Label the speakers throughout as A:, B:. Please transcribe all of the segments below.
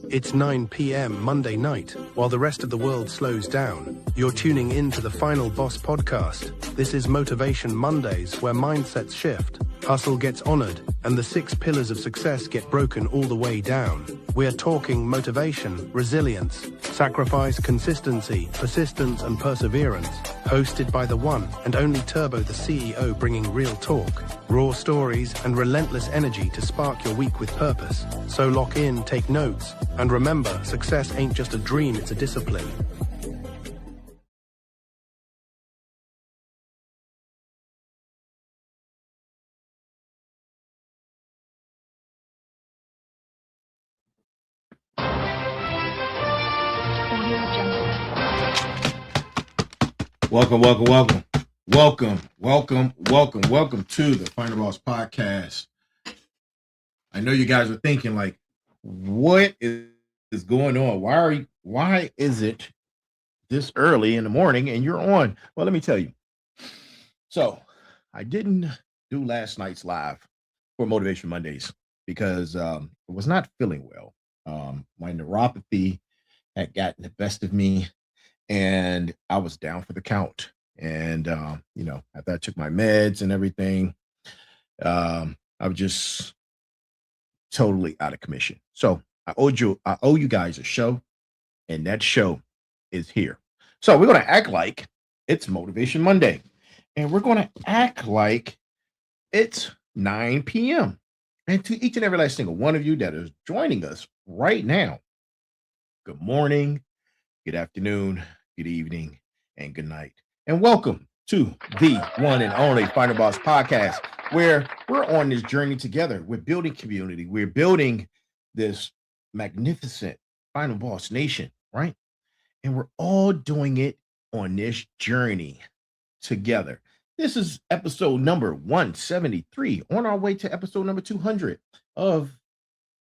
A: It's 9 p.m. Monday night, while the rest of the world slows down. You're tuning in to the Final Boss podcast. This is Motivation Mondays, where mindsets shift, hustle gets honored, and the 6 pillars of success get broken all the way down. We're talking motivation, resilience, sacrifice, consistency, persistence, and perseverance. Hosted by the one and only Turbo, the CEO, bringing real talk, raw stories, and relentless energy to spark your week with purpose. So lock in, take notes, and remember, success ain't just a dream, it's a discipline.
B: Welcome to the Final Boss podcast. I know you guys are thinking, like, what is going on? Why is it this early in the morning and you're on? Well, let me tell you. So I didn't do last night's live for Motivation Mondays because I was not feeling well. My neuropathy had gotten the best of me, and I was down for the count. And after I took my meds and everything, I was just totally out of commission. So I owe you guys a show, and that show is here. So we're going to act like it's Motivation Monday, and we're going to act like it's 9 p.m. And to each and every last single one of you that is joining us right now, good morning, good afternoon, good evening, and good night. And welcome to the one and only Final Boss podcast, where we're on this journey together. We're building community. We're building this magnificent Final Boss nation, right? And we're all doing it on this journey together. This is episode number 173, on our way to episode number 200 of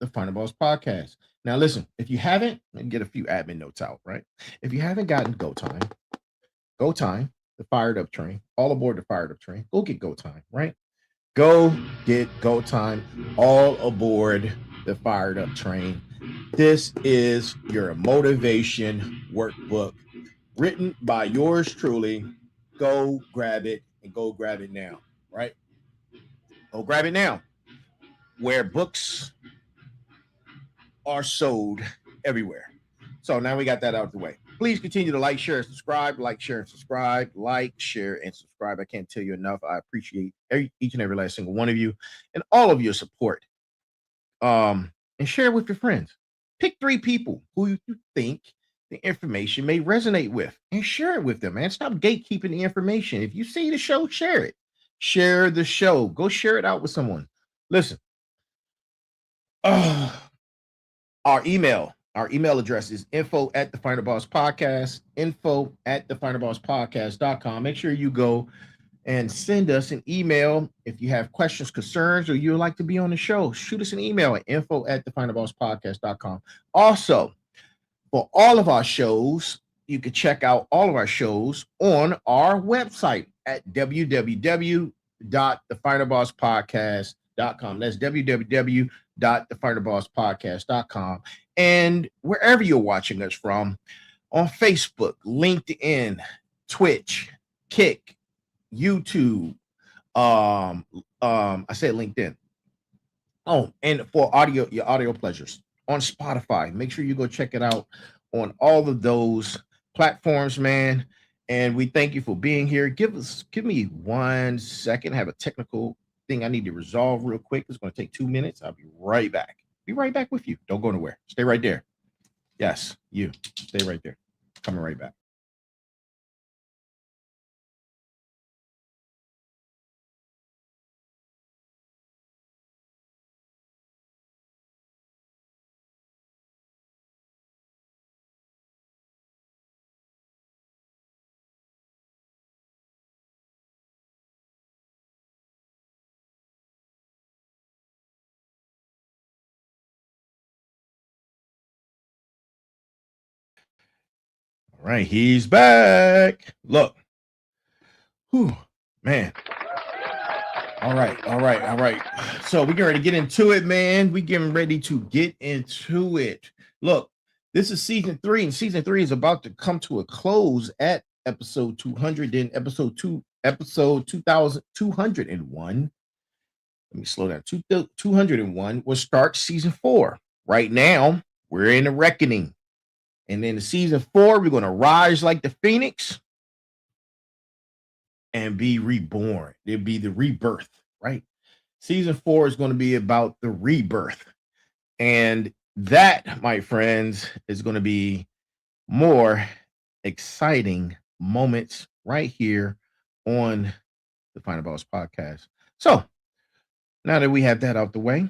B: the Final Boss podcast. Now, listen, if you haven't, and get a few admin notes out, right? If you haven't gotten Go Time, the fired up train, all aboard the fired up train, go get Go Time, right? Go get Go Time, all aboard the fired up train. This is your motivation workbook written by yours truly. Go grab it, and go grab it now, right? Go grab it now. Where books are sold everywhere. So now we got that out of the way. Please continue to like, share, and subscribe. Like, share, and subscribe. Like, share, and subscribe. I can't tell you enough. I appreciate each and every last single one of you and all of your support. And share with your friends. Pick 3 people who you think the information may resonate with, and share it with them, man. Stop gatekeeping the information. If you see the show, share it. Share the show. Go share it out with someone. Listen. Our email address is info@thefinalbosspodcast, info@thefinalbosspodcast.com. Make sure you go and send us an email if you have questions, concerns, or you'd like to be on the show. Shoot us an email at info@thefinalbosspodcast.com. Also, for all of our shows, you can check out all of our shows on our website at www.thefinalbosspodcast.com. That's www.thefinalbosspodcast.com. And wherever you're watching us from, on Facebook, LinkedIn, Twitch, Kick, YouTube, I said LinkedIn. Oh, and for audio, your audio pleasures, on Spotify. Make sure you go check it out on all of those platforms, man. And we thank you for being here. Give me 1 second. I have a technical thing I need to resolve real quick. It's going to take 2 minutes. I'll be right back. Be right back with you. Don't go nowhere. Stay right there. Yes, you. Stay right there. Coming right back. All right, he's back. Look, Whew, man. All right. So we're getting ready to get into it, man. We're getting ready to get into it. Look, this is season 3, and season 3 is about to come to a close at episode 200. Then episode 2201. Let me slow down. 201 will start season 4. Right now, we're in a reckoning. And then in season 4, we're going to rise like the phoenix and be reborn. It'll be the rebirth, right? Season 4 is going to be about the rebirth. And that, my friends, is going to be more exciting moments right here on the Final Boss podcast. So now that we have that out the way,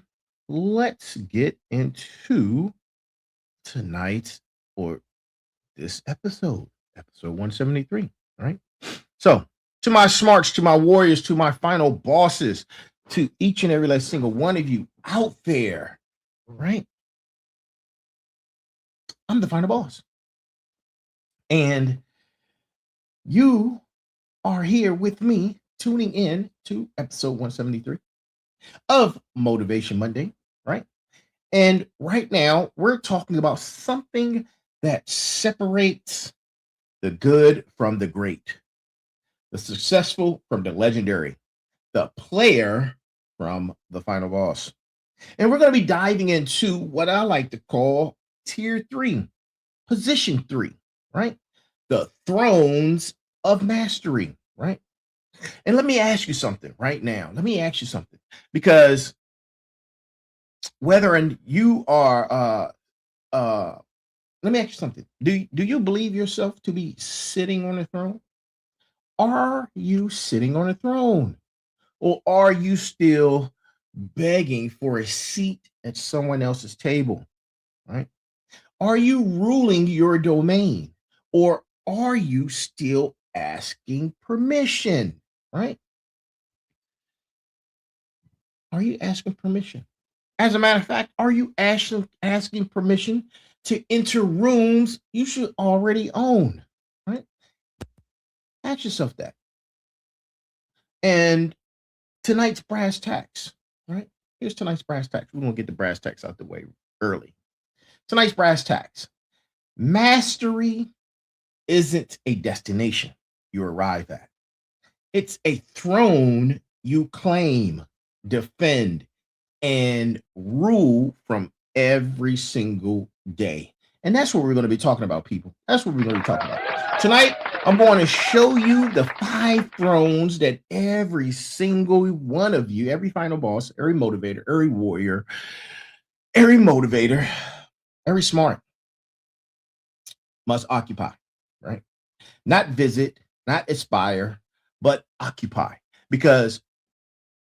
B: let's get into tonight's or this episode 173. All right. So to my smarts, to my warriors, to my final bosses, to each and every last single one of you out there, right? I'm the final boss. And you are here with me tuning in to episode 173 of Motivation Monday, right? And right now we're talking about something that separates the good from the great, the successful from the legendary, the player from the final boss. And we're going to be diving into what I like to call tier 3, position 3, right? The thrones of mastery, right? And let me ask you something right now. Because whether you are let me ask you something. Do you believe yourself to be sitting on a throne? Are you sitting on a throne? Or are you still begging for a seat at someone else's table, right? Are you ruling your domain, or are you still asking permission, right? Are you asking permission? As a matter of fact, are you asking permission to enter rooms you should already own, right? Ask yourself that. And tonight's brass tacks, right? Here's tonight's brass tacks. We're going to get the brass tacks out the way early. Tonight's brass tacks. Mastery isn't a destination you arrive at. It's a throne you claim, defend, and rule from every single day. And that's what we're going to be talking about, people. That's what we're going to be talking about. Tonight, I'm going to show you the 5 thrones that every single one of you, every final boss, every motivator, every warrior, every motivator, every smart must occupy, right? Not visit, not aspire, but occupy. Because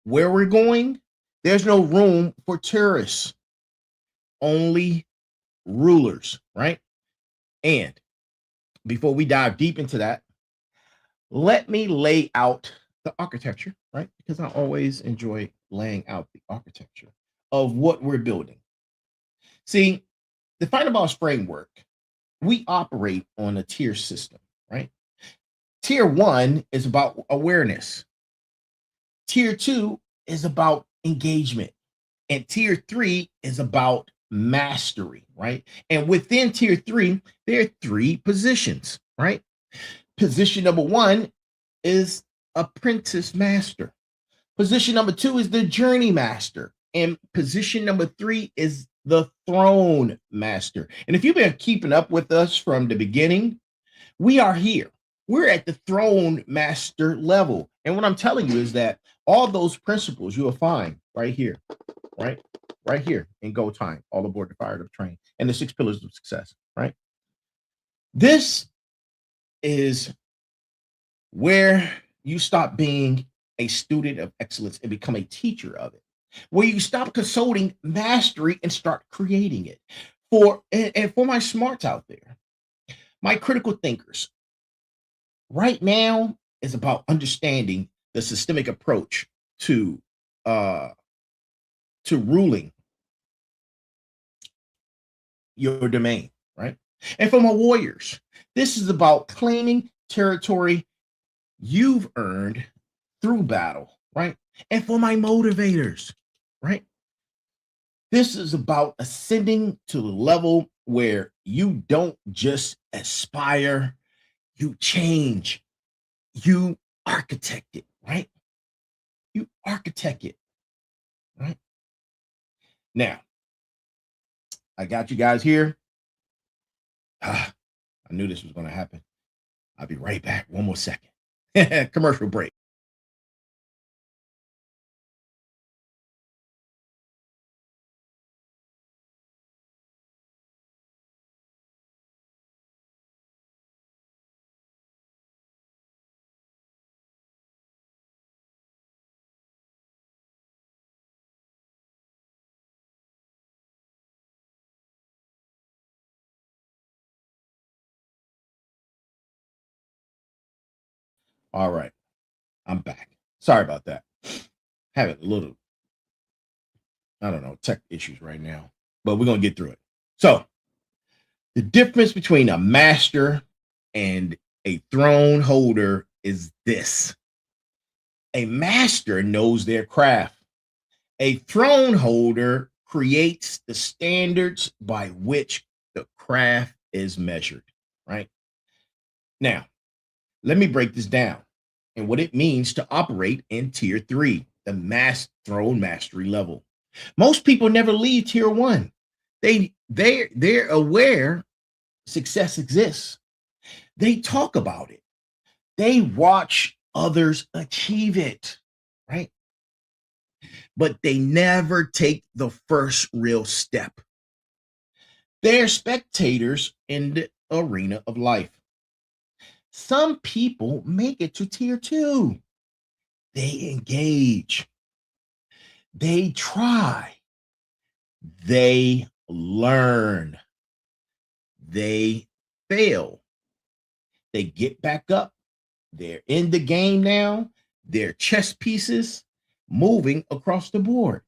B: where we're going, there's no room for terrorists, only rulers, right? And before we dive deep into that, let me lay out the architecture, right? Because I always enjoy laying out the architecture of what we're building. See, the Final Boss framework, we operate on a tier system, right? Tier 1 is about awareness. Tier 2 is about engagement. And tier 3 is about mastery, right? And within tier 3, there are 3 positions, right? Position number 1 is apprentice master. Position number 2 is the journey master. And position number 3 is the throne master. And if you've been keeping up with us from the beginning, we are here. We're at the throne master level. And what I'm telling you is that all those principles you will find right here, right? Right here in Go Time, all aboard the Fired Up train, and the 6 pillars of success, right? This is where you stop being a student of excellence and become a teacher of it, where you stop consulting mastery and start creating it. And for my smarts out there, my critical thinkers, right now is about understanding the systemic approach to ruling your domain, right? And for my warriors, this is about claiming territory you've earned through battle, right? And for my motivators, right? This is about ascending to the level where you don't just aspire, you change, you architect it, right? You architect it, right? Now, I got you guys here. I knew this was going to happen. I'll be right back. One more second. Commercial break. All right. I'm back. Sorry about that. Having a little, I don't know, tech issues right now, but we're going to get through it. So, the difference between a master and a throne holder is this: a master knows their craft, a throne holder creates the standards by which the craft is measured, right? Now, let me break this down and what it means to operate in tier 3, the throne mastery level. Most people never leave tier 1. They're aware success exists. They talk about it. They watch others achieve it, right? But they never take the first real step. They're spectators in the arena of life. Some people make it to tier 2. They engage. They try. They learn. They fail. They get back up. They're in the game now. They're chess pieces moving across the board,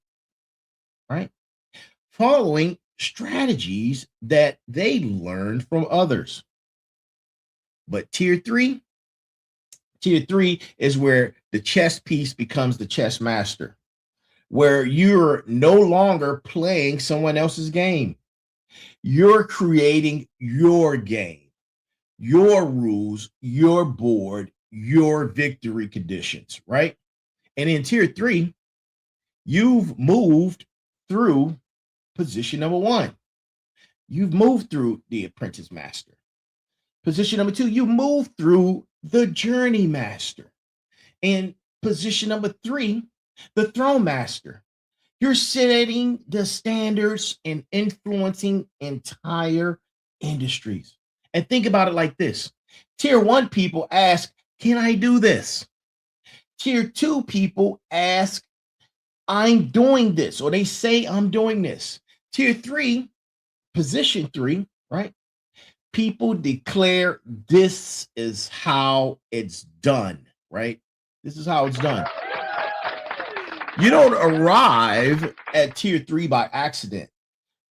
B: right? Following strategies that they learned from others. But tier 3 is where the chess piece becomes the chess master, where you're no longer playing someone else's game. You're creating your game, your rules, your board, your victory conditions, right? And in tier 3, you've moved through position number 1. You've moved through the apprentice master. Position number 2, you move through the journey master. And position number 3, the throne master. You're setting the standards and influencing entire industries. And think about it like this: tier 1 people ask, can I do this? Tier 2 people ask, I'm doing this, or they say I'm doing this. Tier 3, position 3, right? People declare this is how it's done, right? This is how it's done. You don't arrive at tier 3 by accident.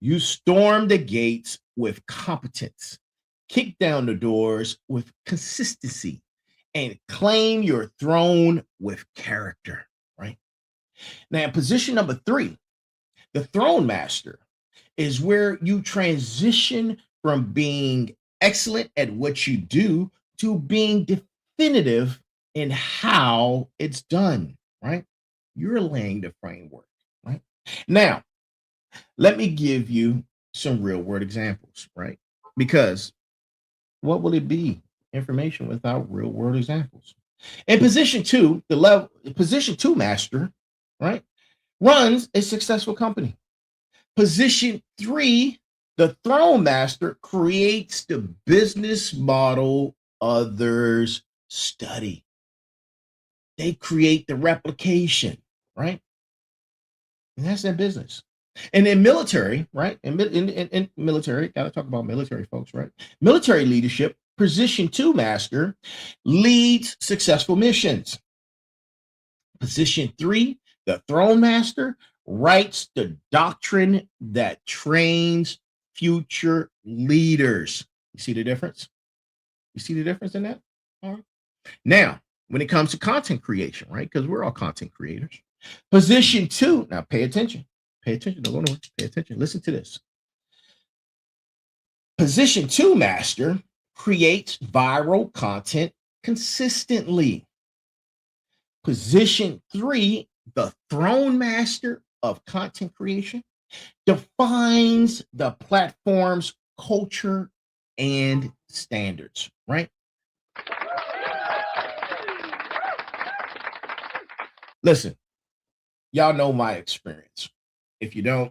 B: You storm the gates with competence, kick down the doors with consistency, and claim your throne with character, right? Now, in position number 3, the throne master is where you transition from being excellent at what you do to being definitive in how it's done, right? You're laying the framework, right? Now, let me give you some real world examples, right? Because what will it be? Information without real world examples. In position 2, position 2 master, right, runs a successful company. Position 3, the throne master, creates the business model others study. They create the replication, right? And that's their business. And in military, right? In military, got to talk about military folks, right? Military leadership, position 2 master leads successful missions. Position 3, the throne master, writes the doctrine that trains future leaders. You see the difference? You see the difference in that? All right. Now, when it comes to content creation, right? Because we're all content creators. Position 2, now pay attention. Pay attention. Don't go nowhere. Pay attention. Listen to this. Position 2 master creates viral content consistently. Position 3, the throne master of content creation, defines the platform's culture and standards, right? Listen, y'all know my experience. If you don't,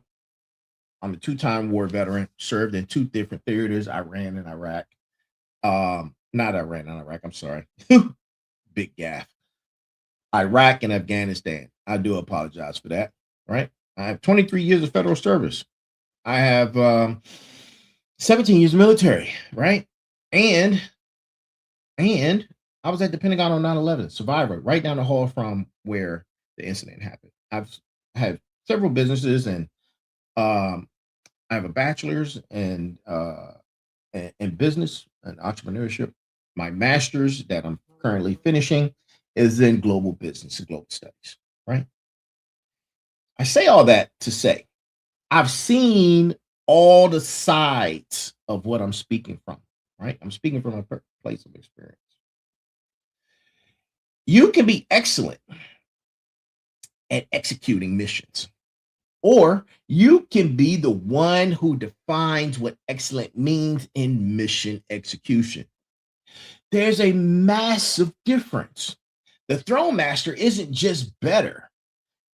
B: I'm a two-time war veteran, served in 2 different theaters, Iran and Iraq. Not Iran and Iraq, I'm sorry. Big gaff. Iraq and Afghanistan. I do apologize for that, right? I have 23 years of federal service. I have 17 years of military, right? And I was at the Pentagon on 9/11, survivor, right down the hall from where the incident happened. I've had several businesses, and I have a bachelor's in business and entrepreneurship. My master's that I'm currently finishing is in global business and global studies, right? I say all that to say I've seen all the sides of what I'm speaking from, right? I'm speaking from a place of experience. You can be excellent at executing missions, or you can be the one who defines what excellent means in mission execution. There's a massive difference. The throne master isn't just better,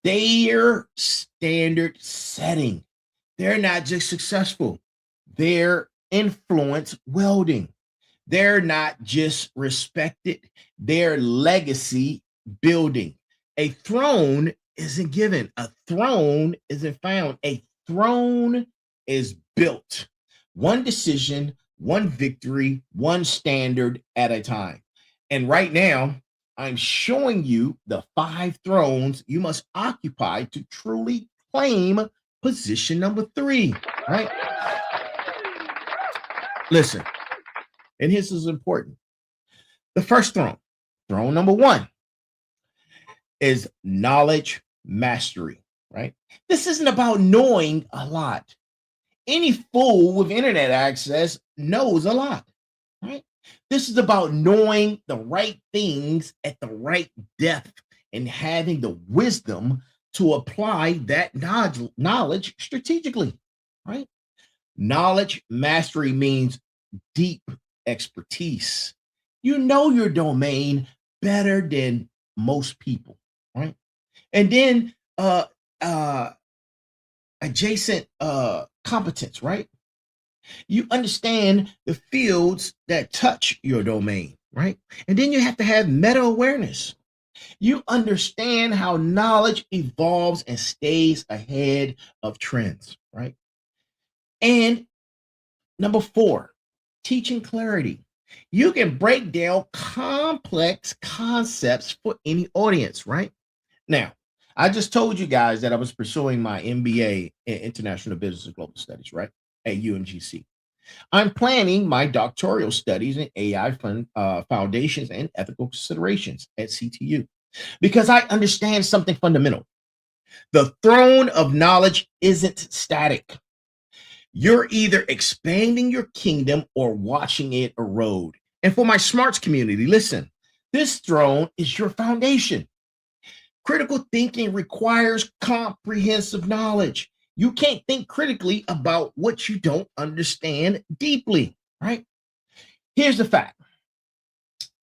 B: they're standard setting. They're not just successful, they're influence welding. They're not just respected, they're legacy building. A throne isn't given, a throne isn't found. A throne is built. One decision, one victory, one standard at a time. And right now, I'm showing you the 5 thrones you must occupy to truly claim position number 3, right? Listen, and this is important. The first throne, throne number 1, is knowledge mastery, right? This isn't about knowing a lot. Any fool with internet access knows a lot, right? This is about knowing the right things at the right depth and having the wisdom to apply that knowledge strategically, right? Knowledge mastery means deep expertise. You know your domain better than most people, right? And then adjacent competence, right? You understand the fields that touch your domain, right? And then you have to have meta awareness. You understand how knowledge evolves and stays ahead of trends, right? And number 4, teaching clarity. You can break down complex concepts for any audience, right? Now, I just told you guys that I was pursuing my MBA in International Business and Global Studies, right? At UMGC. I'm planning my doctoral studies in AI foundations and ethical considerations at CTU because I understand something fundamental. The throne of knowledge isn't static. You're either expanding your kingdom or watching it erode. And for my smarts community, listen, this throne is your foundation. Critical thinking requires comprehensive knowledge. You can't think critically about what you don't understand deeply, right? Here's the fact.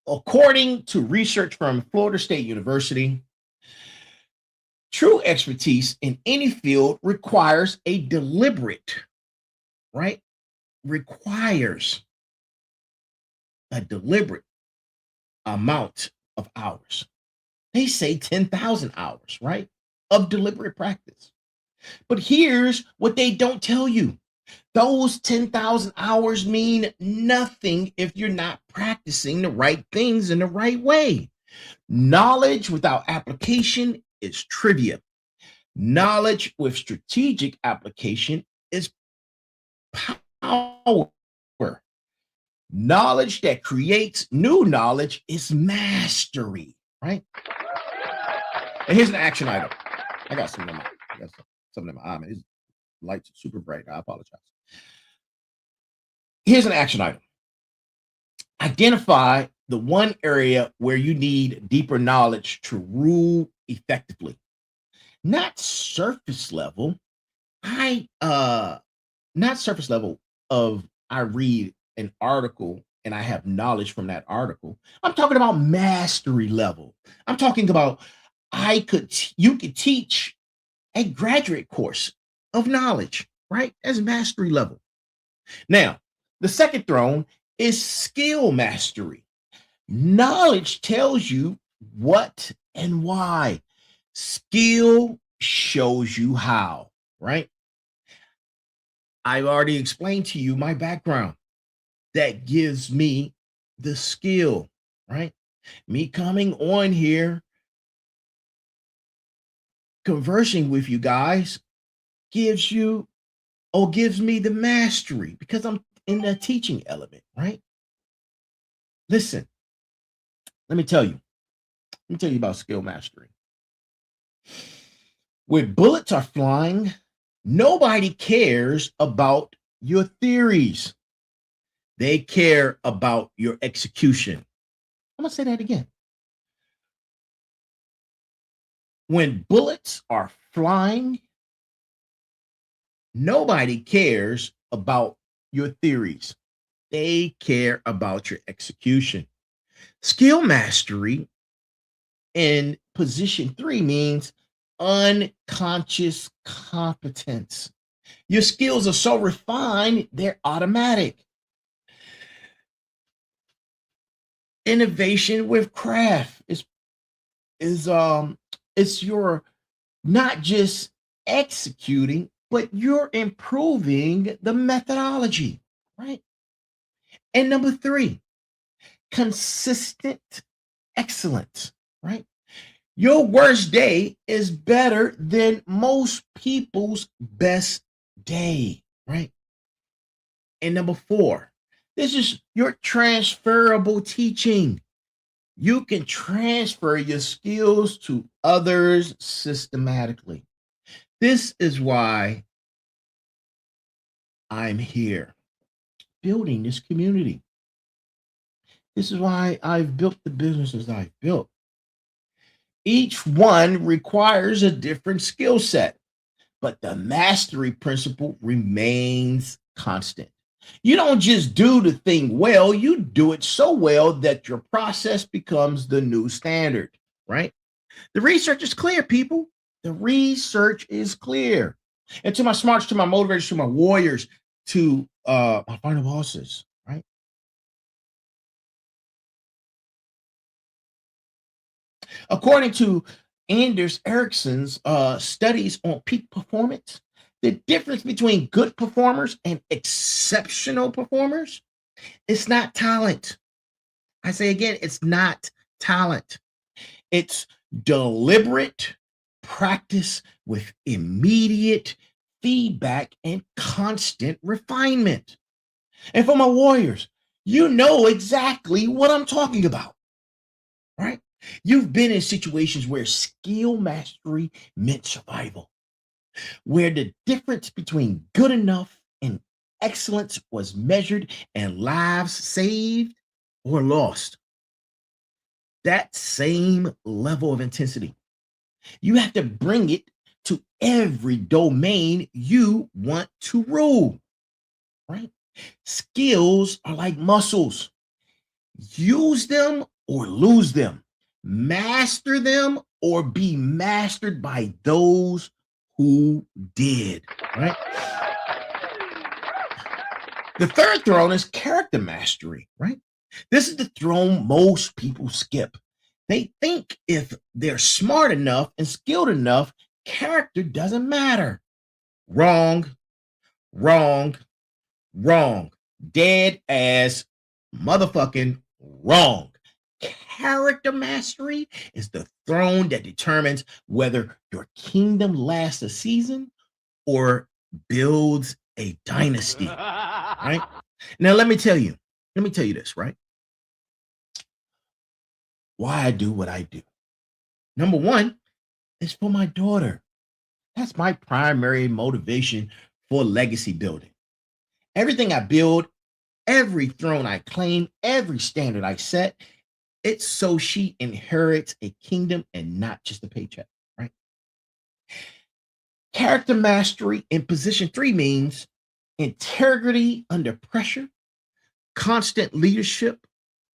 B: According to research from Florida State University, true expertise in any field requires a deliberate, right? Requires a deliberate amount of hours. They say 10,000 hours, right? Of deliberate practice. But here's what they don't tell you. Those 10,000 hours mean nothing if you're not practicing the right things in the right way. Knowledge without application is trivia. Knowledge with strategic application is power. Knowledge that creates new knowledge is mastery, right? And here's an action item. I got something in my eye, man. These lights are super bright. I apologize. Here's an action item. Identify the one area where you need deeper knowledge to rule effectively. Not surface level. Not surface level of I read an article and I have knowledge from that article. I'm talking about mastery level. I'm talking about you could teach a graduate course of knowledge, right? That's mastery level. Now, the second throne is skill mastery. Knowledge tells you what and why. Skill shows you how, right? I've already explained to you my background. That gives me the skill, right? Me coming on here, conversing with you guys gives me the mastery because I'm in the teaching element, right? Listen, let me tell you about skill mastery. When bullets are flying, nobody cares about your theories. They care about your execution. I'm going to say that again. When bullets are flying, nobody cares about your theories. They care about your execution. Skill mastery in position 3 means unconscious competence. Your skills are so refined, they're automatic. Innovation with craft it's your not just executing, but you're improving the methodology, right? And number 3, consistent excellence, right? Your worst day is better than most people's best day, right? And number 4, this is your transferable teaching. You can transfer your skills to others systematically. This is why I'm here, building this community. This is why I've built the businesses I've built. Each one requires a different skill set, but the mastery principle remains constant. You don't just do the thing well, you do it so well that your process becomes the new standard, right? The research is clear, people. The research is clear. And to my smarts, to my motivators, to my warriors, to my final bosses, right? According to Anders Ericsson's studies on peak performance, the difference between good performers and exceptional performers, it's not talent. I say again, it's not talent. It's deliberate practice with immediate feedback and constant refinement. And for my warriors, you know exactly what I'm talking about, right? You've been in situations where skill mastery meant survival, where the difference between good enough and excellence was measured and lives saved or lost. That same level of intensity, you have to bring it to every domain you want to rule, right? Skills are like muscles. Use them or lose them. Master them or be mastered by those who did, right? The third throne is character mastery, right? This is the throne most people skip. They think if they're smart enough and skilled enough, character doesn't matter. Wrong, wrong, wrong. Dead as motherfucking wrong. Character mastery is the throne that determines whether your kingdom lasts a season or builds a dynasty, right? Now, let me tell you, Let me tell you this, right? Why I do what I do. Number one is for my daughter. That's my primary motivation for legacy building. Everything I build, every throne I claim, every standard I set, it's so she inherits a kingdom and not just a paycheck, right? Character mastery in position 3 means integrity under pressure, constant leadership,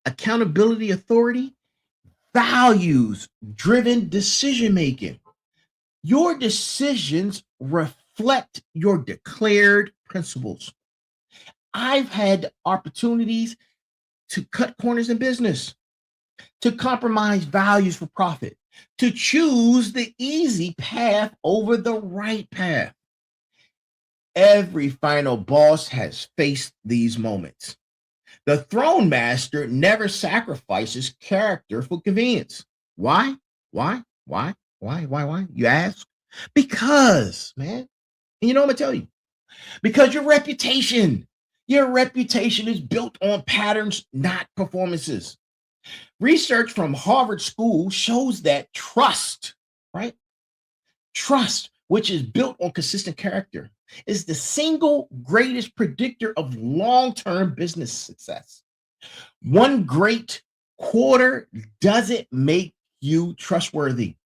B: accountability, authority, values driven decision making. Your decisions reflect your declared principles. I've had opportunities to cut corners in business, to compromise values for profit, to choose the easy path over the right path. Every final boss has faced these moments. The throne master never sacrifices character for convenience. Why? Why? You ask? Because, man, and you know what I'm gonna tell you? Because your reputation is built on patterns, not performances. Research from Harvard School shows that trust, right? Trust, which is built on consistent character, is the single greatest predictor of long term business success. One great quarter doesn't make you trustworthy.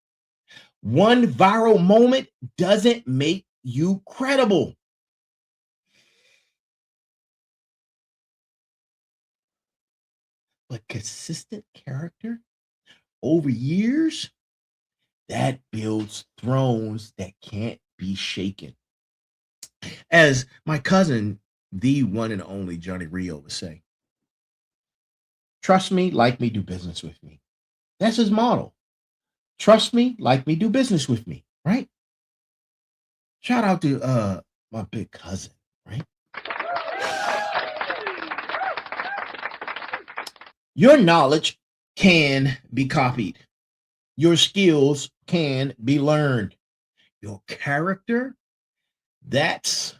B: One viral moment doesn't make you credible. But consistent character over years, that builds thrones that can't be shaken. As my cousin, the one and only Johnny Rio, would say, trust me, like me, do business with me. That's his model. Trust me, like me, do business with me, right? Shout out to my big cousin, right? Your knowledge can be copied. Your skills can be learned. Your character, that's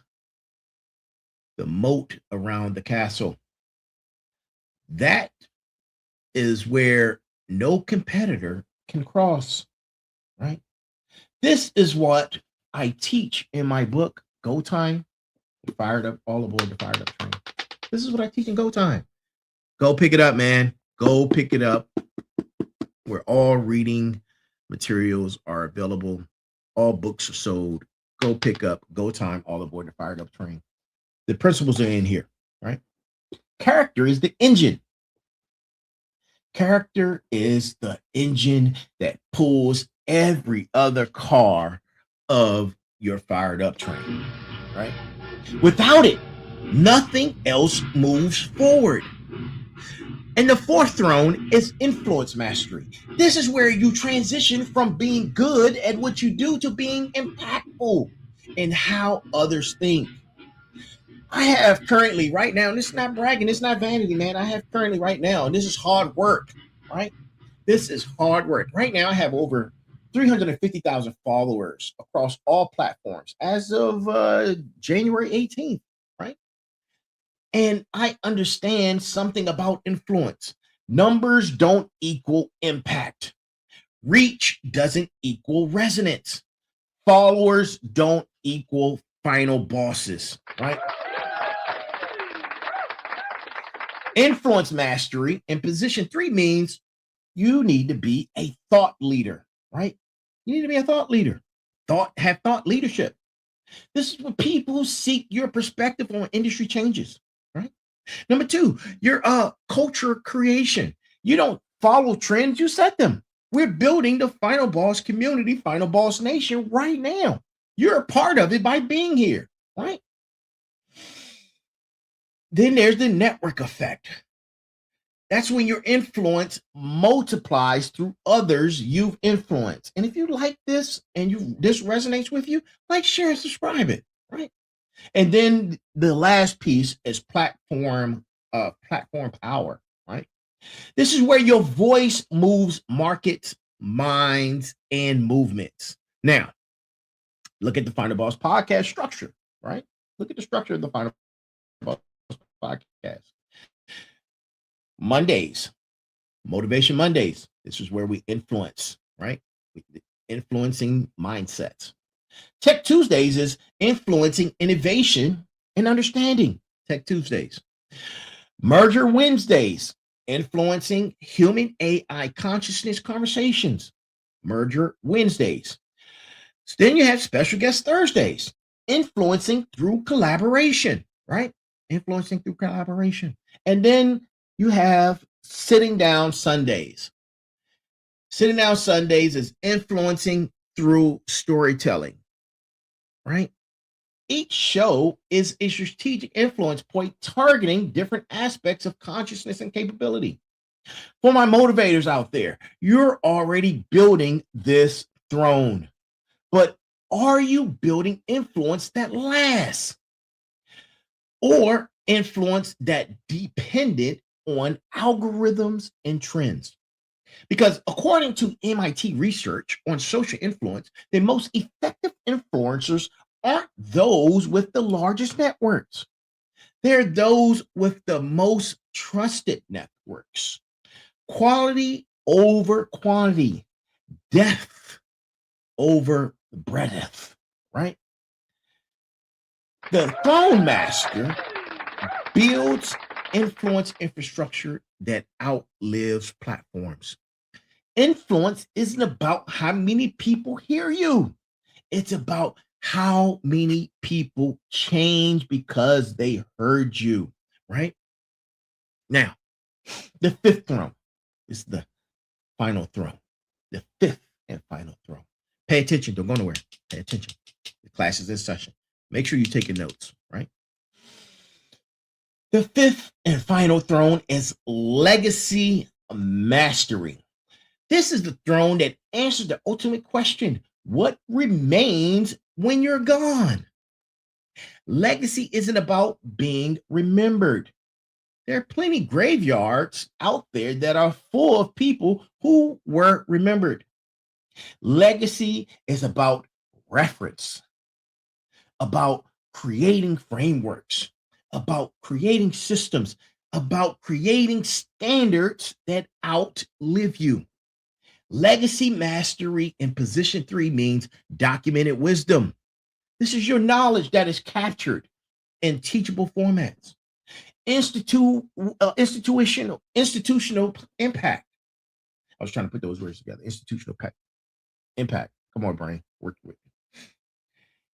B: the moat around the castle. That is where no competitor can cross, right? This is what I teach in my book, Go Time, Fired Up, All Aboard the Fired Up Train. This is what I teach in Go Time. Go pick it up, man. Go pick it up. Where all reading materials are available. All books are sold. Go pick up Go Time, All Aboard the Fired Up Train. The principles are in here, right? Character is the engine. Character is the engine that pulls every other car of your fired up train, right? Without it, nothing else moves forward. And the fourth throne is influence mastery. This is where you transition from being good at what you do to being impactful in how others think. I have currently right now, and this is not bragging, it's not vanity, man. I have currently right now, and this is hard work, right? This is hard work. Right now, I have over 350,000 followers across all platforms as of January 18th, right? And I understand something about influence. Numbers don't equal impact. Reach doesn't equal resonance. Followers don't equal final bosses, right? Influence mastery in position 3 means you need to be a thought leader, right? You need to be a thought leader. Have thought leadership. This is what people seek your perspective on industry changes, right? Number 2, your culture creation. You don't follow trends, you set them. We're building the Final Boss community, Final Boss Nation right now. You're a part of it by being here, right? Then there's the network effect. That's when your influence multiplies through others you've influenced. And if you like this and this resonates with you, like, share, and subscribe it, right? And then the last piece is platform power, right? This is where your voice moves markets, minds, and movements. Now, look at the Final Boss podcast structure, right? Look at the structure of the Final Boss podcast. Mondays, Motivation Mondays. This is where we influence, right? Influencing mindsets. Tech Tuesdays is influencing innovation and understanding. Tech Tuesdays. Merger Wednesdays, influencing human AI consciousness conversations. Merger Wednesdays. So then you have special guest Thursdays, influencing through collaboration, right? Influencing through collaboration. And then you have sitting down Sundays. Sitting down Sundays is influencing through storytelling, right? Each show is a strategic influence point targeting different aspects of consciousness and capability. For my motivators out there, you're already building this throne, but are you building influence that lasts or influence that dependent on algorithms and trends? Because according to MIT research on social influence, the most effective influencers aren't those with the largest networks. They're those with the most trusted networks. Quality over quantity, depth over breadth, right? The throne master builds influence infrastructure that outlives platforms. Influence isn't about how many people hear you. It's about how many people change because they heard you, right? Now, the fifth throne is the final throne. The fifth and final throne. Pay attention. Don't go nowhere. Pay attention. The class is in session. Make sure you're taking notes, right? The fifth and final throne is legacy mastery. This is the throne that answers the ultimate question: what remains when you're gone? Legacy isn't about being remembered. There are plenty graveyards out there that are full of people who were remembered. Legacy is about reference, about creating frameworks, about creating systems, about creating standards that outlive you. Legacy mastery in position 3 means documented wisdom. This is your knowledge that is captured in teachable formats. Institutional impact. I was trying to put those words together. Institutional impact. Come on, brain. Work with me.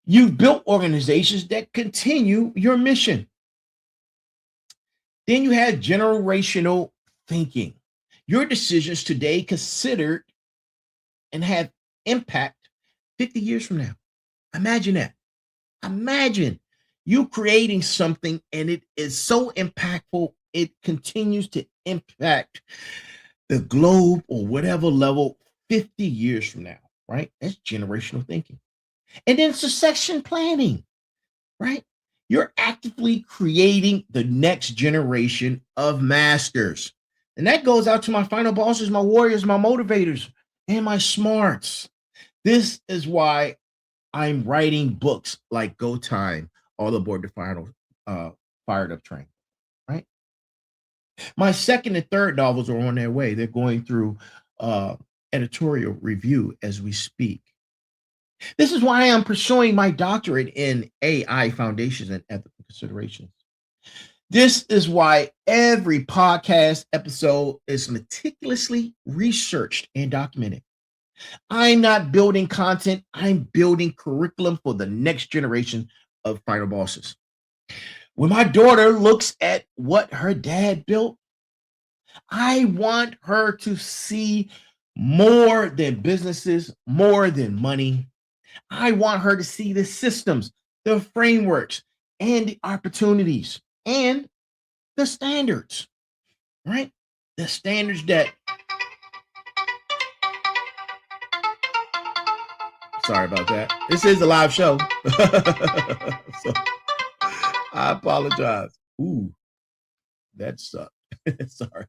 B: You've built organizations that continue your mission. Then you have generational thinking. Your decisions today considered and have impact 50 years from now. Imagine that. Imagine you creating something and it is so impactful, it continues to impact the globe or whatever level 50 years from now, right? That's generational thinking. And then succession planning, right? You're actively creating the next generation of masters. And that goes out to my final bosses, my warriors, my motivators, and my smarts. This is why I'm writing books like Go Time, All Aboard the Final Fired Up Train, right? My second and third novels are on their way. They're going through editorial review as we speak. This is why I'm pursuing my doctorate in AI foundations and ethical considerations. This is why every podcast episode is meticulously researched and documented. I'm not building content, I'm building curriculum for the next generation of final bosses. When my daughter looks at what her dad built, I want her to see more than businesses, more than money. I want her to see the systems, the frameworks, and the opportunities and the standards, right? The standards that, sorry about that. This is a live show. So I apologize. Ooh, that sucked. Sorry.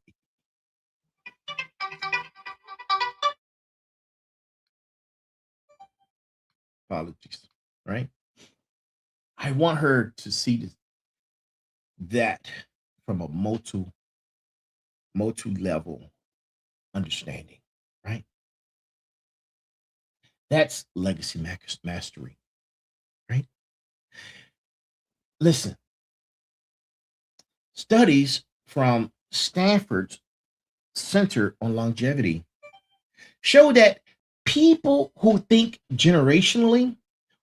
B: Apologies, right? I want her to see that from a multi-level understanding, right? That's legacy mastery, right? Listen, studies from Stanford's Center on Longevity show that people who think generationally,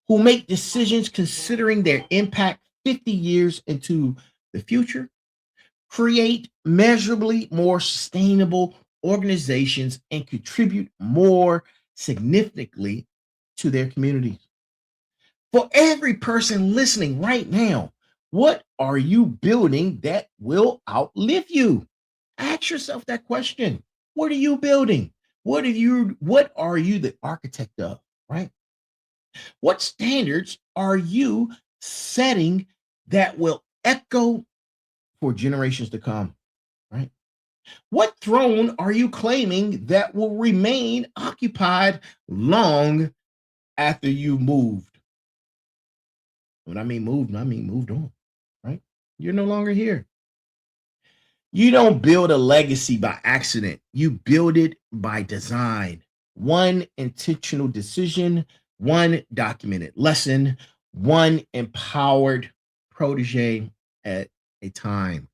B: who make decisions considering their impact 50 years into the future, create measurably more sustainable organizations and contribute more significantly to their communities. For every person listening right now, what are you building that will outlive you? Ask yourself that question. What are you building? What are you the architect of, right? What standards are you setting that will echo for generations to come, right? What throne are you claiming that will remain occupied long after you moved? When I mean moved, I mean moved on, right? You're no longer here. You don't build a legacy by accident. You build it by design. One intentional decision, one documented lesson, one empowered protege at a time.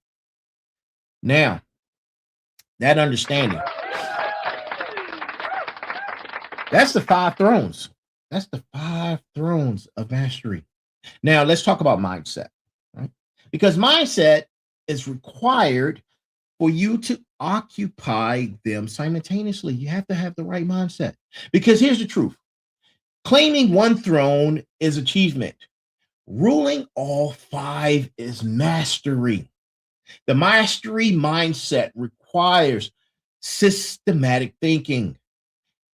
B: Now, that understanding, that's the five thrones. That's the five thrones of mastery. Now, let's talk about mindset, right? Because mindset is required for you to occupy them simultaneously. You have to have the right mindset. Because here's the truth: claiming one throne is achievement, ruling all five is mastery. The mastery mindset requires systematic thinking.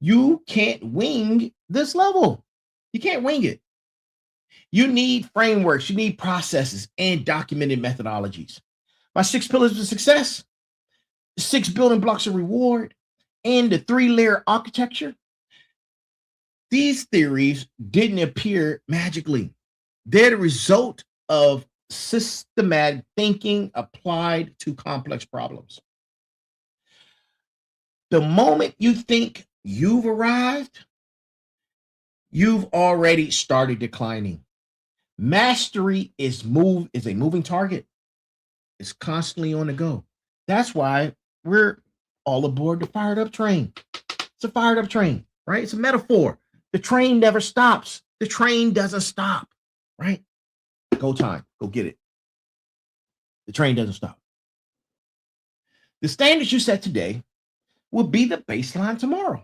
B: You can't wing this level. You can't wing it. You need frameworks, you need processes, and documented methodologies. My six pillars of success, the six building blocks of reward, and the three-layer architecture. These theories didn't appear magically. They're the result of systematic thinking applied to complex problems. The moment you think you've arrived, you've already started declining. Mastery is a moving target. It's constantly on the go. That's why we're all aboard the fired up train. It's a fired up train, right? It's a metaphor. The train never stops. The train doesn't stop, right? Go time. Go get it. The train doesn't stop. The standards you set today will be the baseline tomorrow.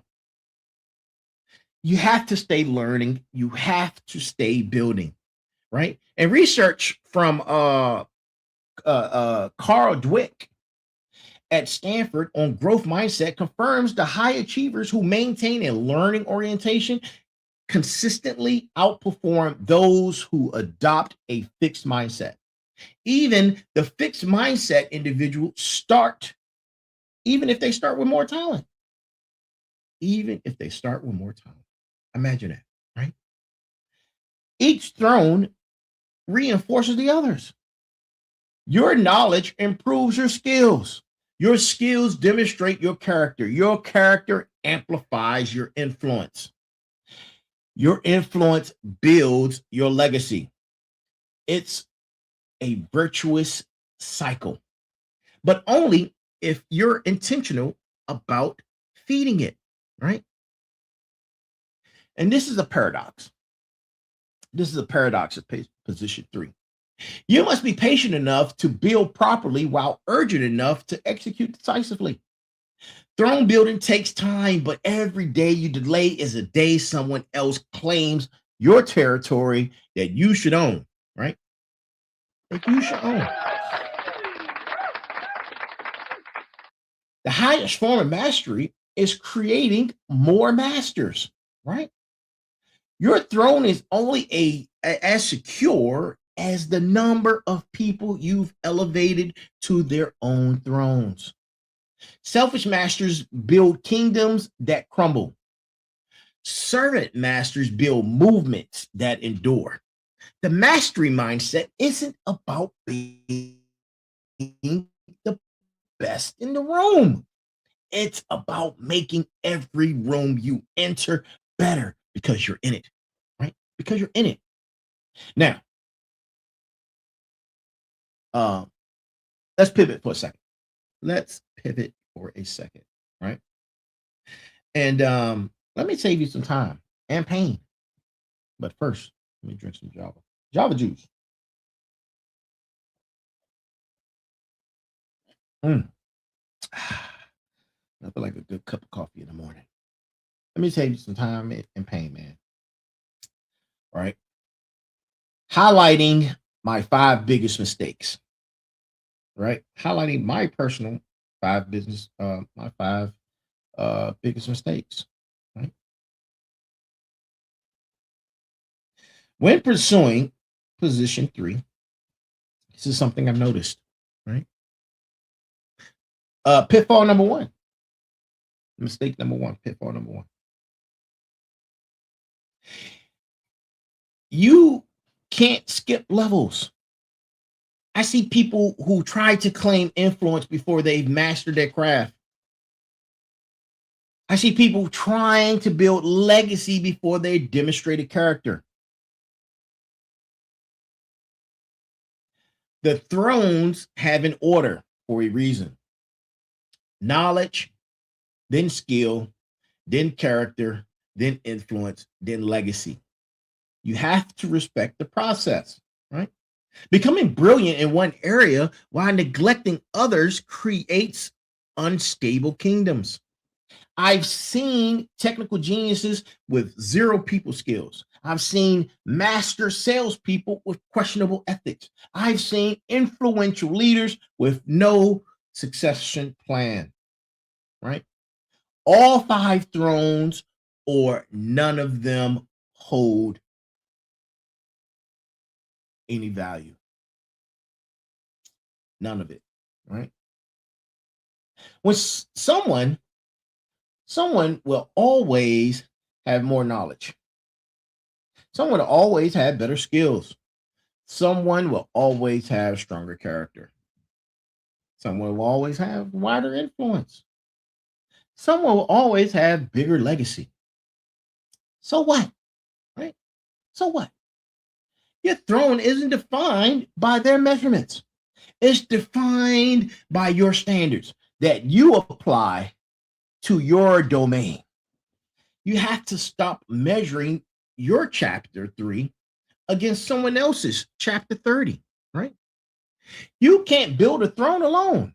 B: You have to stay learning. You have to stay building, right? And research from Carl Dweck at Stanford on growth mindset confirms the high achievers who maintain a learning orientation consistently outperform those who adopt a fixed mindset. Even the fixed mindset individual even if they start with more talent. Even if they start with more talent. Imagine that, right? Each throne reinforces the others. Your knowledge improves your skills. Your skills demonstrate your character. Your character amplifies your influence. Your influence builds your legacy. It's a virtuous cycle, but only if you're intentional about feeding it, right? And this is a paradox. This is a paradox of position 3. You must be patient enough to build properly while urgent enough to execute decisively. Throne building takes time, but every day you delay is a day someone else claims your territory that you should own, right? That you should own. The highest form of mastery is creating more masters, right? Your throne is only as secure as the number of people you've elevated to their own thrones. Selfish masters build kingdoms that crumble. Servant masters build movements that endure. The mastery mindset isn't about being the best in the room. It's about making every room you enter better because you're in it, right? Because you're in it. Now, uh, let's pivot for a second. Let's pivot for a second, right? And let me save you some time and pain. But first, let me drink some Java juice. Mm. I feel like a good cup of coffee in the morning. Let me save you some time and pain, man. All right. Highlighting my 5 biggest mistakes, right? Highlighting my personal my 5 biggest mistakes, right? When pursuing position 3, this is something I've noticed, right? Pitfall number 1, mistake number 1, pitfall number 1. You can't skip levels. I see people who try to claim influence before they've mastered their craft. I see people trying to build legacy before they demonstrated character. The thrones have an order for a reason: knowledge, then skill, then character, then influence, then legacy. You have to respect the process, right? Becoming brilliant in one area while neglecting others creates unstable kingdoms. I've seen technical geniuses with zero people skills. I've seen master salespeople with questionable ethics. I've seen influential leaders with no succession plan, right? All 5 thrones or none of them hold any value. None of it, right? When someone will always have more knowledge. Someone will always have better skills. Someone will always have stronger character. Someone will always have wider influence. Someone will always have bigger legacy. So what? Right? So what? Your throne isn't defined by their measurements. It's defined by your standards that you apply to your domain. You have to stop measuring your chapter 3 against someone else's chapter 30, right? You can't build a throne alone.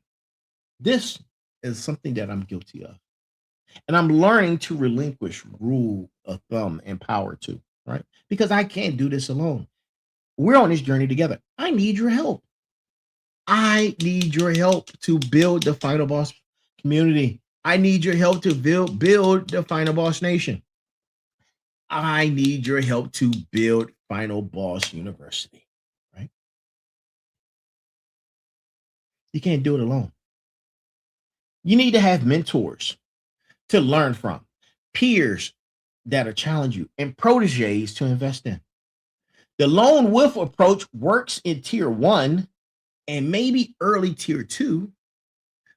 B: This is something that I'm guilty of. And I'm learning to relinquish rule of thumb and power too, right? Because I can't do this alone. We're on this journey together. I need your help. I need your help to build the Final Boss community. I need your help to build the Final Boss Nation. I need your help to build Final Boss University, right? You can't do it alone. You need to have mentors to learn from, peers that'll challenge you, and proteges to invest in. The lone wolf approach works in tier 1 and maybe early tier 2,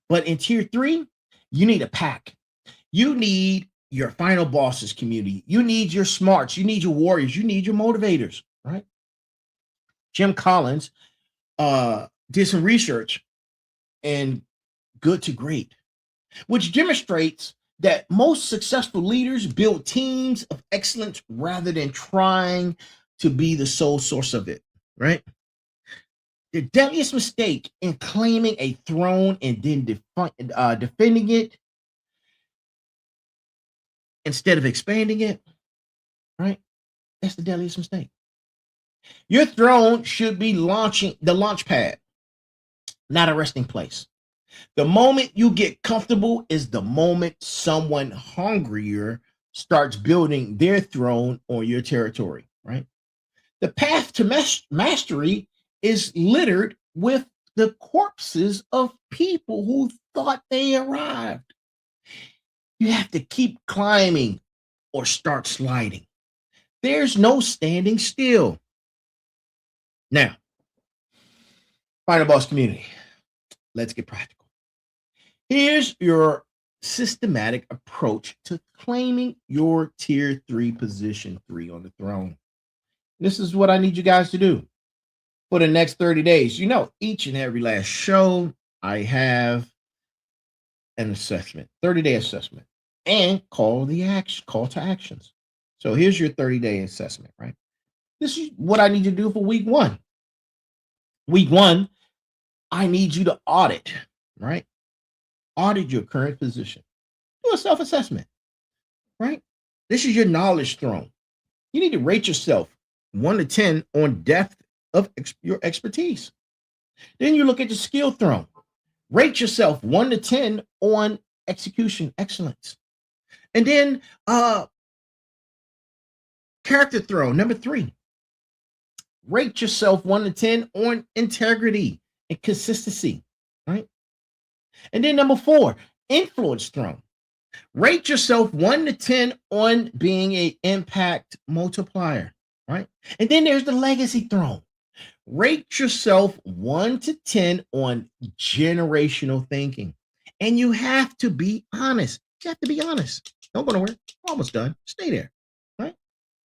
B: but in tier 3, you need a pack. You need your final bosses community. You need your smarts. You need your warriors. You need your motivators, right? Jim Collins did some research in Good to Great, which demonstrates that most successful leaders build teams of excellence rather than trying to be the sole source of it, right? The deadliest mistake in claiming a throne and then defending it instead of expanding it, right? That's the deadliest mistake. Your throne should be launching the launch pad, not a resting place. The moment you get comfortable is the moment someone hungrier starts building their throne on your territory, right? The path to mastery is littered with the corpses of people who thought they arrived. You have to keep climbing or start sliding. There's no standing still. Now, Final Boss community, let's get practical. Here's your systematic approach to claiming your tier 3 position 3 on the throne. This is what I need you guys to do for the next 30 days. You know, each and every last show, I have an assessment, 30-day assessment, and call to actions. So here's your 30-day assessment, right? This is what I need you to do for week 1. Week 1, I need you to audit, right? Audit your current position. Do a self-assessment, right? This is your knowledge throne. You need to rate yourself 1 to 10 on depth of your expertise. Then you look at the skill throne. Rate yourself 1 to 10 on execution excellence. And then character throne, number 3. Rate yourself 1 to 10 on integrity and consistency, right? And then number 4, influence throne. Rate yourself 1 to 10 on being an impact multiplier, right? And then there's the legacy throne. Rate yourself 1 to 10 on generational thinking. And you have to be honest. You have to be honest. Don't go nowhere. Almost done. Stay there, right?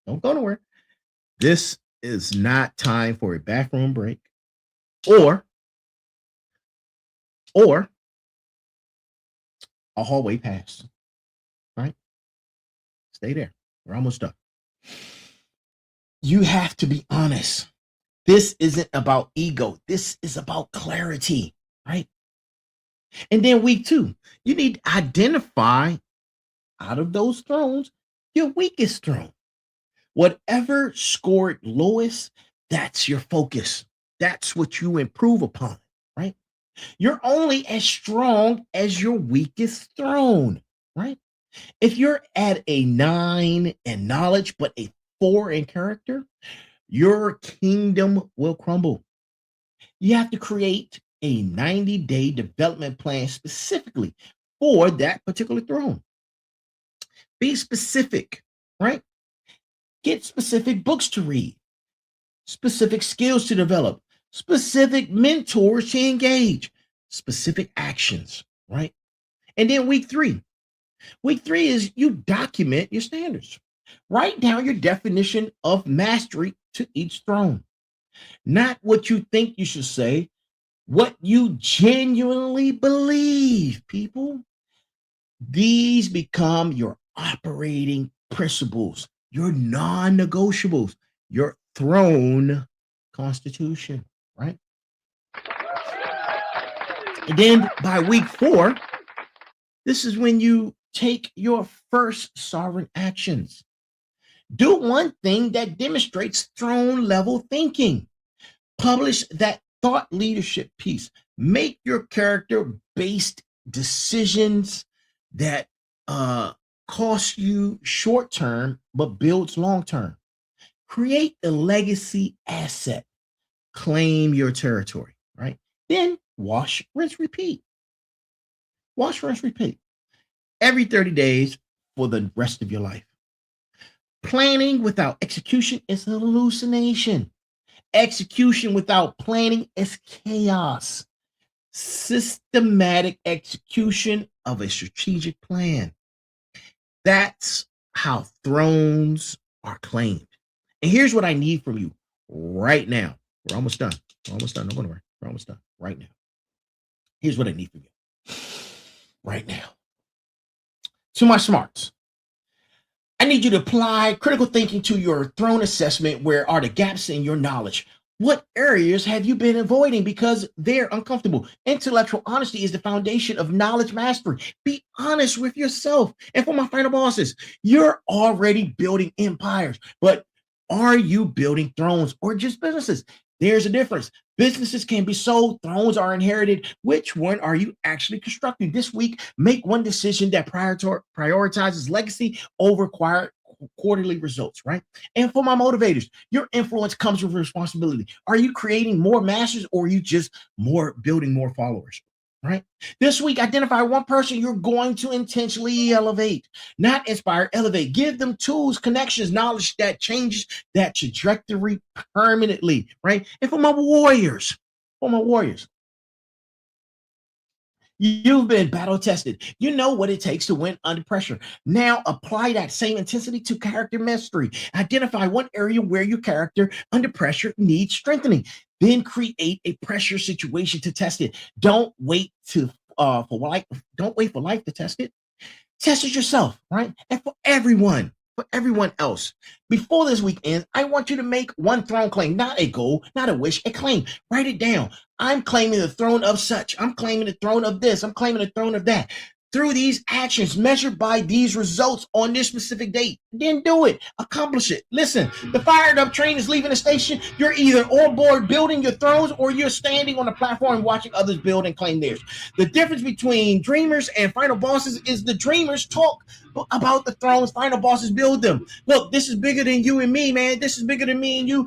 B: Don't go nowhere. This is not time for a bathroom break or a hallway pass, right? Stay there. We're almost done. You have to be honest. This isn't about ego. This is about clarity, right? And then week 2, you need to identify out of those thrones your weakest throne. Whatever scored lowest, that's your focus. That's what you improve upon, right? You're only as strong as your weakest throne, right? If you're at a 9 in knowledge, but a 4 in character, your kingdom will crumble. You have to create a 90-day development plan specifically for that particular throne. Be specific, right? Get specific books to read, specific skills to develop, specific mentors to engage, specific actions, right? And then week 3. Week 3 is you document your standards. Write down your definition of mastery to each throne. Not what you think you should say, what you genuinely believe, people. These become your operating principles, your non-negotiables, your throne constitution, right? And then by week 4, this is when you take your first sovereign actions. Do one thing that demonstrates throne level thinking. Publish that thought leadership piece. Make your character based decisions that cost you short term but builds long term. Create a legacy asset. Claim your territory, right? Then wash, rinse, repeat. Wash, rinse, repeat. Every 30 days for the rest of your life. Planning without execution is a hallucination. Execution without planning is chaos. Systematic execution of a strategic plan. That's how thrones are claimed. And here's what I need from you right now. We're almost done. We're almost done. Don't go anywhere. We're almost done right now. Here's what I need from you right now. To my smarts, I need you to apply critical thinking to your throne assessment. Where are the gaps in your knowledge? What areas have you been avoiding because they're uncomfortable? Intellectual honesty is the foundation of knowledge mastery. Be honest with yourself. And for my final bosses, you're already building empires, but are you building thrones or just businesses? There's a difference. Businesses can be sold, thrones are inherited. Which one are you actually constructing? This week, make one decision that prioritizes legacy over quarterly results, right? And for my motivators, your influence comes with responsibility. Are you creating more masters or are you just building more followers? Right? This week, identify one person you're going to intentionally elevate, not inspire, elevate. Give them tools, connections, knowledge that changes that trajectory permanently, right? And for my warriors, You've been battle tested. You know what it takes to win under pressure. Now apply that same intensity to character mastery. Identify one area where your character under pressure needs strengthening. Then create a pressure situation to test it. Don't wait to for life. Don't wait for life to test it. Test it yourself, right? And for everyone else. Before this week ends, I want you to make one throne claim, not a goal, not a wish, a claim. Write it down. I'm claiming the throne of such. I'm claiming the throne of this. I'm claiming the throne of that. Through these actions, measured by these results on this specific date. Then do it. Accomplish it. Listen, the fired up train is leaving the station. You're either on board building your thrones or you're standing on the platform watching others build and claim theirs. The difference between dreamers and final bosses is the dreamers talk about the thrones, final bosses build them. Look, this is bigger than you and me, man. This is bigger than me and you.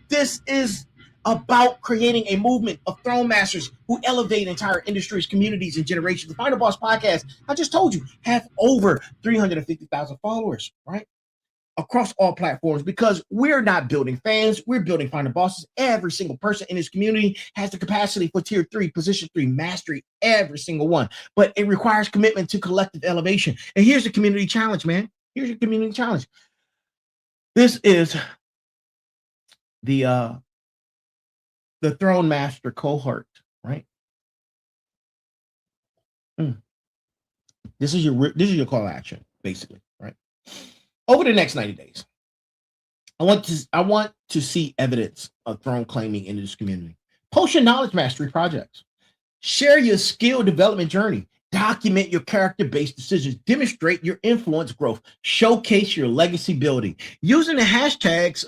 B: This is about creating a movement of throne masters who elevate entire industries, communities, and generations. The Final Boss podcast, I just told you, have over 350,000 followers, right? Across all platforms, because we're not building fans, we're building final bosses. Every single person in this community has the capacity for tier 3, position 3 mastery, every single one. But it requires commitment to collective elevation. And here's the community challenge, man. Here's your community challenge. This is the Throne Master cohort, right? This is your call to action, basically, right? Over the next 90 days, I want to see evidence of throne claiming in this community. Post your knowledge mastery projects. Share your skill development journey. Document your character-based decisions. Demonstrate your influence growth. Showcase your legacy building. Using the hashtags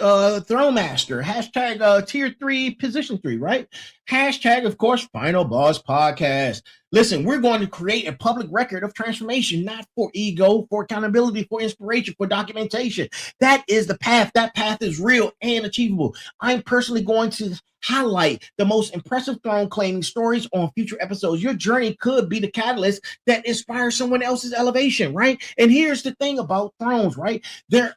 B: Throne Master, hashtag Tier 3, Position 3, right? Hashtag, of course, Final Boss Podcast. Listen, we're going to create a public record of transformation, not for ego, for accountability, for inspiration, for documentation. That is the path. That path is real and achievable. I'm personally going to highlight the most impressive throne claiming stories on future episodes. Your journey could be the catalyst that inspires someone else's elevation, right? And here's the thing about thrones, right? They're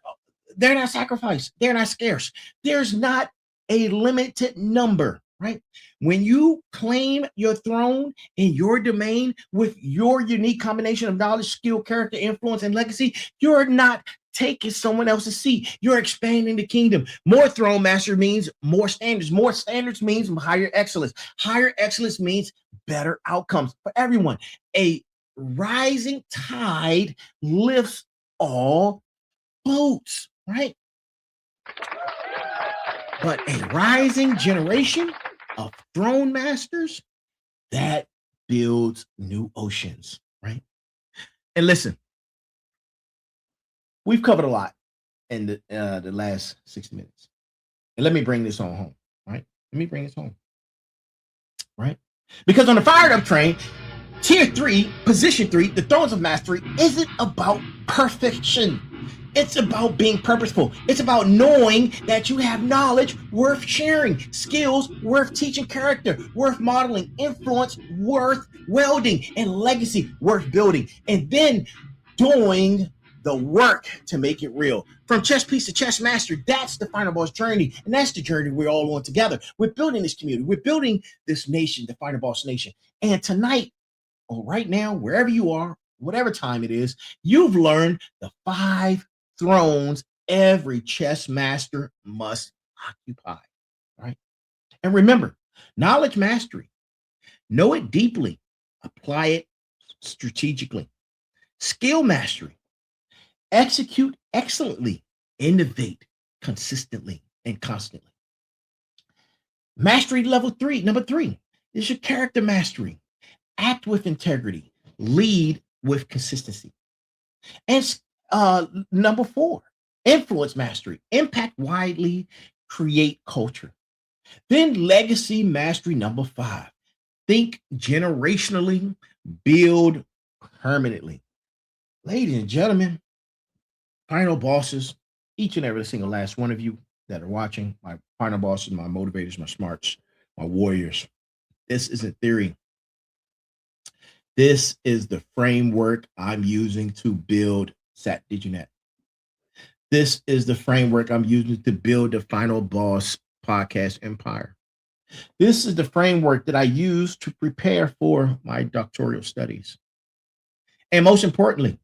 B: not sacrificed. They're not scarce. There's not a limited number, right? When you claim your throne in your domain with your unique combination of knowledge, skill, character, influence, and legacy, you're not taking someone else's seat. You're expanding the kingdom. More throne master means more standards. More standards means higher excellence. Higher excellence means better outcomes for everyone. A rising tide lifts all boats, right? But a rising generation of throne masters that builds new oceans, right? And listen, we've covered a lot in the last 60 minutes. And let me bring this on home, right? Let me bring this home, right? Because on the fired up train, tier 3, position 3, the thrones of mastery isn't about perfection. It's about being purposeful. It's about knowing that you have knowledge worth sharing, skills worth teaching, character worth modeling, influence worth welding, and legacy worth building. And then doing the work to make it real. From chess piece to chess master, that's the Final Boss journey. And that's the journey we're all on together. We're building this community. We're building this nation, the Final Boss Nation. And tonight, or right now, wherever you are, whatever time it is, you've learned the 5 thrones every chess master must occupy, right? And remember, knowledge mastery, know it deeply, apply it strategically. Skill mastery, execute excellently, innovate consistently and constantly. Mastery level 3, number 3, is your character mastery. Act with integrity, lead with consistency. And number 4, influence mastery, impact widely, create culture. Then legacy mastery, number 5, think generationally, build permanently. Ladies and gentlemen, final bosses, each and every single last one of you that are watching, my final bosses, my motivators, my smarts, my warriors. This isn't theory. This is the framework I'm using to build Saturn Digital Networks. This is the framework I'm using to build the Final Boss podcast empire. This is the framework that I use to prepare for my doctoral studies. And most importantly,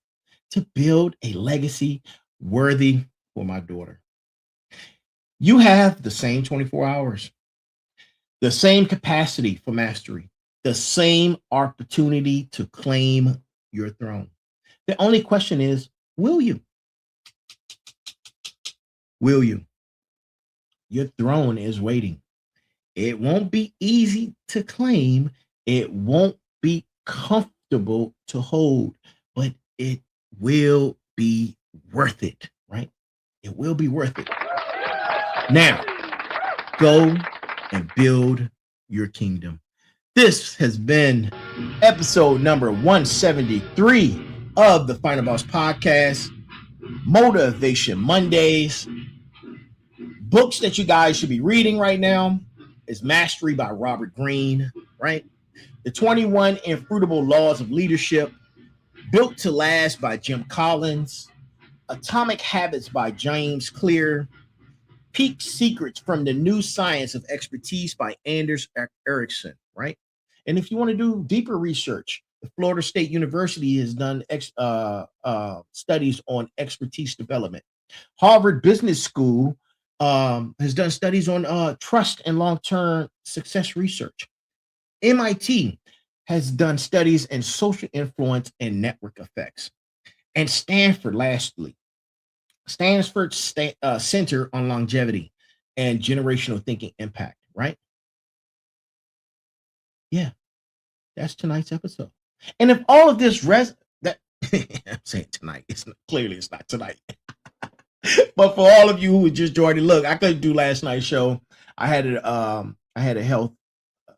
B: to build a legacy worthy for my daughter. You have the same 24 hours, the same capacity for mastery, the same opportunity to claim your throne. The only question is, will you? Will you? Your throne is waiting. It won't be easy to claim. It won't be comfortable to hold, but it will be worth it, right? It will be worth it. Now, go and build your kingdom. This has been episode number 173 of the Final Boss Podcast, Motivation Mondays. Books that you guys should be reading right now is Mastery by Robert Greene, right? The 21 Infruitable Laws of Leadership, Built to Last by Jim Collins, Atomic Habits by James Clear, Peak Secrets from the New Science of Expertise by Anders Ericsson, right? And if you want to do deeper research, the Florida State University has done studies on expertise development. Harvard Business School has done studies on trust and long-term success research. MIT has done studies in social influence and network effects. And Stanford, lastly, Stanford Center on Longevity and Generational Thinking Impact, right? Yeah, that's tonight's episode. And if all of this I'm saying tonight, clearly it's not tonight. But for all of you who just joined it, look, I couldn't do last night's show. I had a health.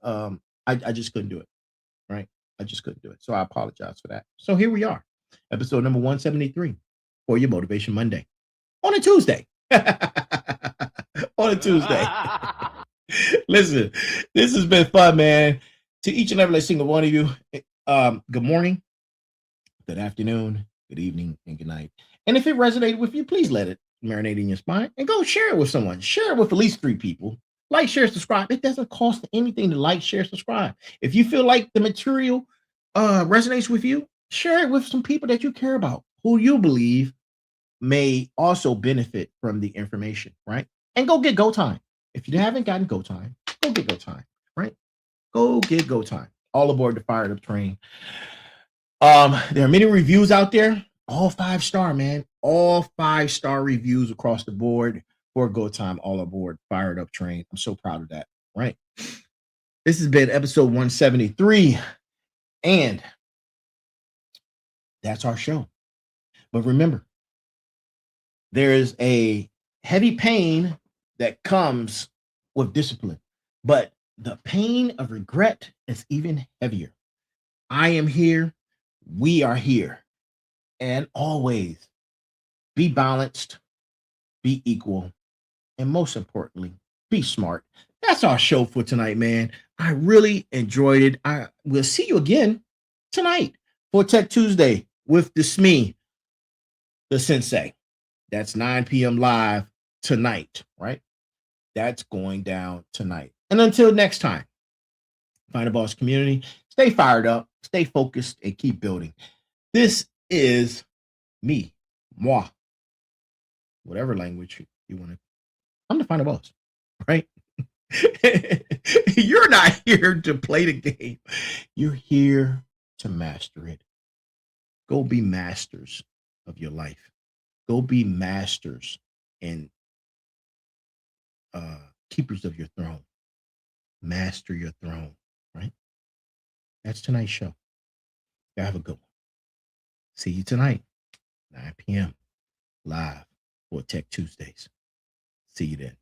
B: I just couldn't do it, right? I just couldn't do it. So I apologize for that. So here we are, episode number 173 for your Motivation Monday on a Tuesday. On a Tuesday. Listen, this has been fun, man. To each and every single one of you, good morning, good afternoon, good evening, and good night. And if it resonated with you, please let it marinate in your spine and go share it with someone. Share it with at least 3 people. Like, share, subscribe. It doesn't cost anything to like, share, subscribe. If you feel like the material resonates with you, share it with some people that you care about, who you believe may also benefit from the information, right? And go get Go Time. If you haven't gotten Go Time, go get Go Time, right? Go get Go Time. All aboard the Fired Up train. There are many reviews out there. All 5-star, man. All 5-star reviews across the board for Go Time. All aboard Fired Up train. I'm so proud of that, right? This has been episode 173, and that's our show. But remember, there is a heavy pain that comes with discipline, but the pain of regret is even heavier. I am here. We are here. And always be balanced, be equal, and most importantly, be smart. That's our show for tonight, man. I really enjoyed it. I will see you again tonight for Tech Tuesday with the SME, the Sensei. That's 9 p.m. live tonight, right? That's going down tonight. And until next time, Find a Boss community, stay fired up, stay focused, and keep building. This is me, moi, whatever language you want to. I'm the Final Boss, right? You're not here to play the game. You're here to master it. Go be masters of your life. Go be masters and keepers of your throne. Master your throne, right? That's tonight's show. You have a good one. See you tonight, 9 p.m. live for Tech Tuesdays. See you then.